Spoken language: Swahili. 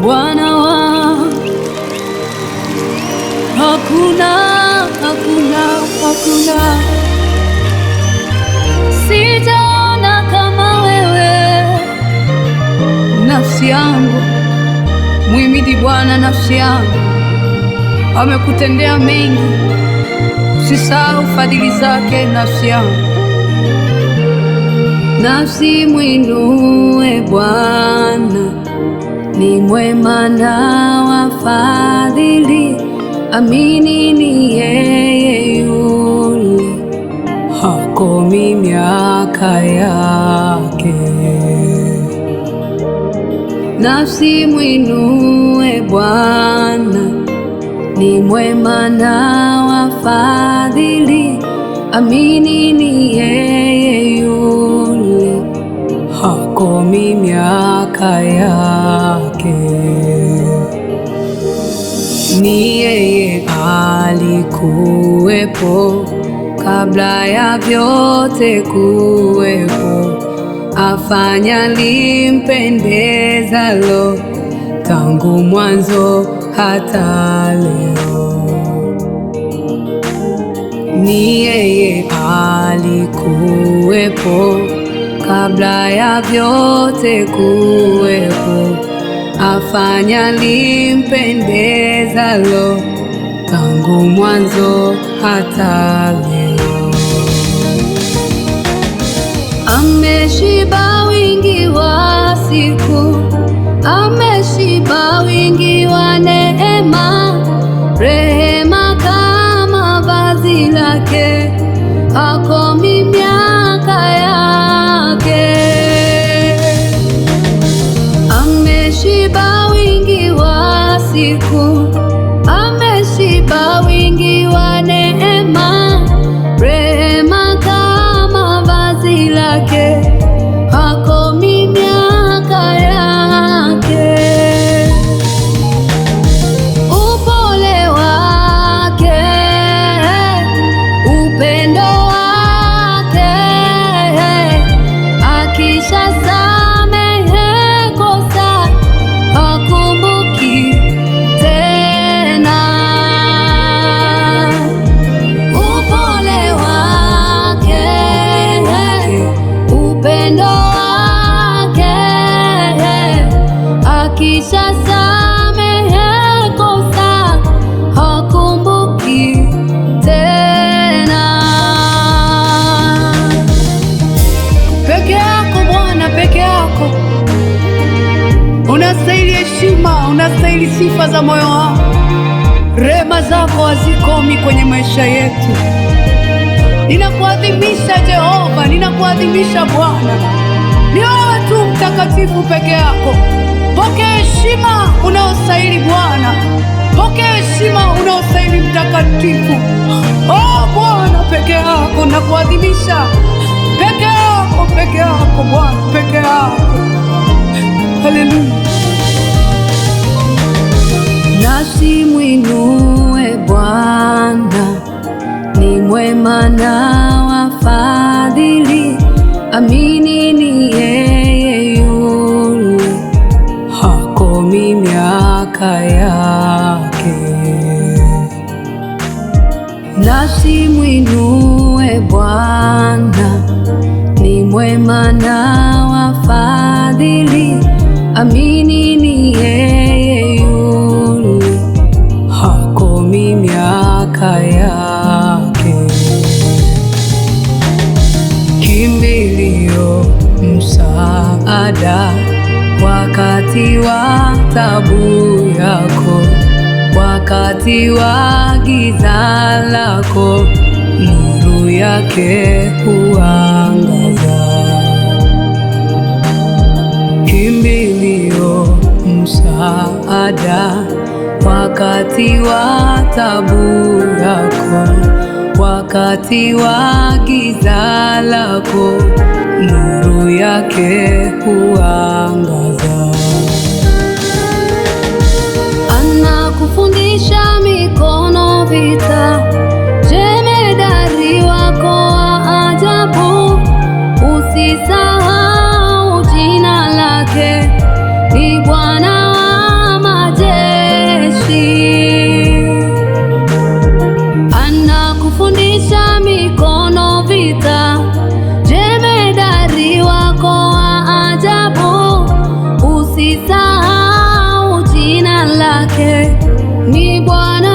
Bwana wangu, hakuna, hakuna, hakuna, sijaona kama wewe. Nafsi yangu muhimidi Bwana, nafsi yangu, amekutendea mengi, usisahau fadhili zake. Nafsi yangu, nafsi mwinue Bwana, ni mwema na wafadhili, amini ni yeye yule, hakomi miaka yake. Nafsi mwinue Bwana, ni mwema na wafadhili, amini ni yeye yule, hakomi miaka yake. Ni yeye alikuwepo kabla ya vyote kuwepo, afanya limpendezalo tangu mwanzo hata leo. Ni yeye alikuwepo kabla ya vyote kuwepo, afanya limpendezalo tangu mwanzo hata leo. Ameshiba wingi wa siku, ameshiba wingi wa neema, rehema kama vazi lake, hakomi miaka yake. Ameshiba wingi wa siku, ameshiba wingi wa neema, rehema kama vazi lake, hakomi miaka yake. Upole wake, upendo wake, akisha samehe kosa hakumbuki tena. Upole wake, upendo wake, akisha samehe kosa hakumbuki tena. Peke yako Bwana, peke yako unastahili heshima, unastahili sifa za moyo wangu. Rehema zako hazikomi kwenye maisha yetu. Ninakuadhimisha Jehova, ninakuadhimisha Bwana. Ni wewe tu mtakatifu peke yako. Pokea heshima unaostahili Bwana, pokea heshima unaostahili mtakatifu. Oh Bwana, peke yako nakuadhimisha, peke yako, peke yako Bwana, peke yako. Haleluya. Nafsi mwinue Bwana, ni mwema na wafadhili, amini ni yeye yule, hakomi miaka yake. Nafsi mwinue Bwana, ni mwema na wafadhili, amini ni yeye yule, hakomi miaka yake. Kimbilio, msaada wakati wa taabu yako, wakati wa giza lako, nuru yake huangaza. Kimbilio, msaada wakati wa taabu yako, wakati wa giza lako, nuru yake huangaza. Anakufundisha mikono vita, jemedari wako wa ajabu, usisahau jina lake, ni Bwana wa usisahau jina lake ni Bwana.